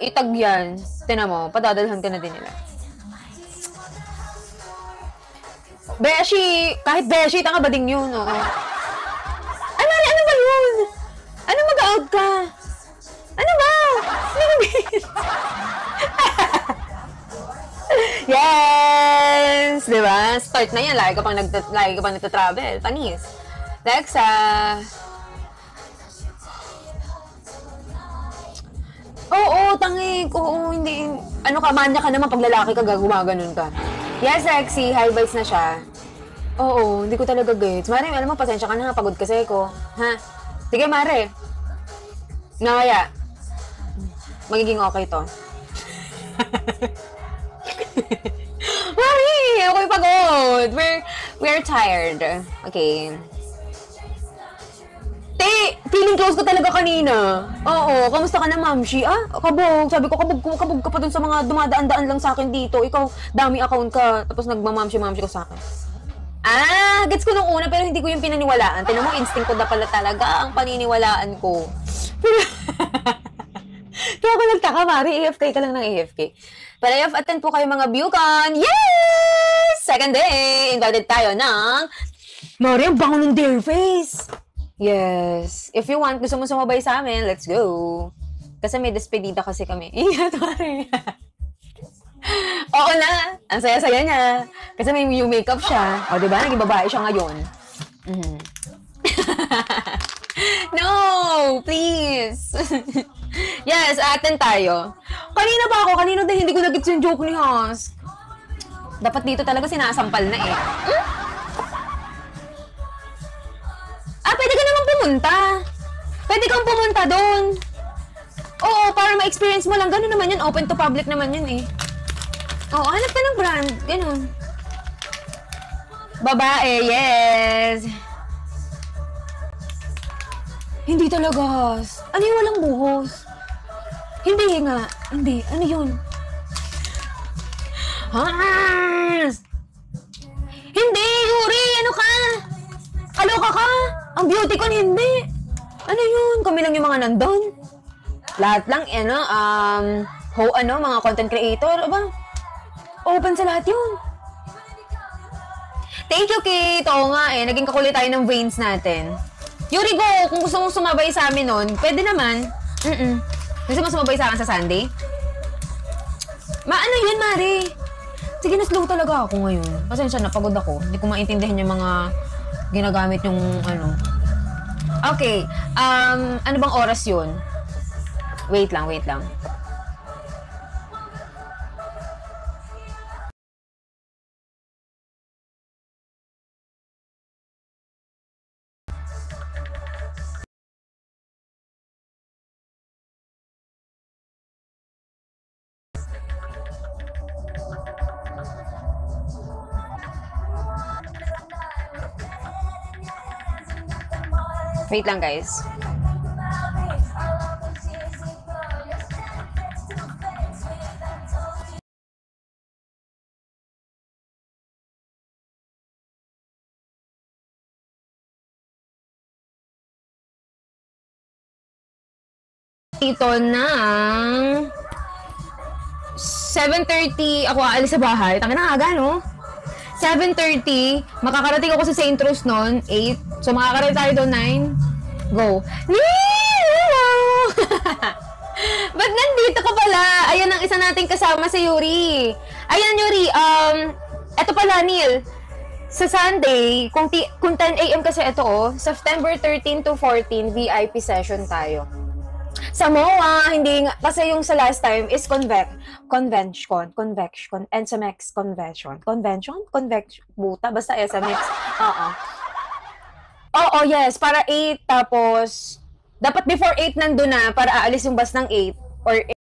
Itag yan. Tinan mo, padadalhan ka na din nila. Beshi! Kahit Beshi, tanga ba din yun, oo. Ay, Mari, ano ba yun? Ano mag-out ka? Ano ba? Yes! Diba? Start na yan. Lagi ka pang nagtatravel. Panis. Lexa. Oo, tangik. Oo, hindi. Ano ka, manya ka naman pag lalaki ka, gumaganon ka. Yes, sexy. High vibes na siya. Oo, hindi ko talaga gets. Mare, alam mo, pasensya ka na. Pagod kasi ko. Ha? Sige, Mare. Na kaya, magiging okay to. Mari, ako'y pagod. We're tired. Okay. Feeling close ko talaga kanina. Oo, kamusta ka na, Mamshi? Ah, kabog. Sabi ko, kabog ka pa dun sa mga dumadaan-daan lang sa akin dito. Ikaw, dami account ka. Tapos nagmamamshi ka sa akin. Ah, gets ko nung una, pero hindi ko yung pinaniwalaan. Tinan mo, instinct ko na pala talaga ang paniniwalaan ko. Kaya ako nagtaka, Mari, AFK ka lang ng AFK. Pero attend po kayo mga Bucon. Yes! Second day, invited tayo ng Mari, ang bango ng dear face. Yes. If you want, gusto mo sumabay sa amin, let's go. Kasi may despedida kasi kami. Ingat, Mari. Oo na. Ang saya-saya niya. Kasi may new makeup siya. O, diba? Naging babae siya ngayon. No! Please! Yes, attend tayo. Kanina pa ako. Kanina din hindi ko nag-gets yung joke ni Hans. Dapat dito talaga sinasampal na eh. Ah, pwede ka naman pumunta. Pwede kang pumunta doon. Oo, para ma-experience mo lang. Ganun naman yun. Open to public naman yun eh. Oo, hanap ka ng brand. Ganun. Babae, yes. Hindi talaga. Ano yung walang buhos? Hindi nga. Hindi. Ano yun? Hans! Hindi, Yuri! Ano ka? Kaloka ka? Ang beauty ko hindi. Ano yun? Kami lang yung mga nandun. Lahat lang, mga content creator. Aba, open sa lahat yun. Thank you, Kate. Oo nga naging kakulit tayo ng veins natin. Yuri, go! Kung gusto mong sumabay sa amin nun, pwede naman. Gusto mo sumabay sa akin sa Sunday? Ano yun, Mari? Sige, na-slow talaga ako ngayon. Pasensya na, pagod ako. Hindi ko maintindihan yung mga ginagamit yung Okay. Ano bang oras yun? Wait lang. Wait lang, guys. Dito ng 7:30 ako aalis sa bahay. Tangin na aga, no? 7:30, makakarating ako sa St. Rose noon, 8. So, makakarating tayo doon, 9. Go. Hello! Ba't nandito ka pala? Ayan ang isa nating kasama, si Yuri. Ayan, Yuri. Eto pala, Neil. Sa Sunday, kung 10 a.m. kasi ito, September 13 to 14, VIP session tayo. Sa MOA, hindi nga, kasi yung sa last time is convention, SMX buta, basta SMX, oo, yes, para 8, tapos, dapat before 8 nandun na, para aalis yung bus ng 8, or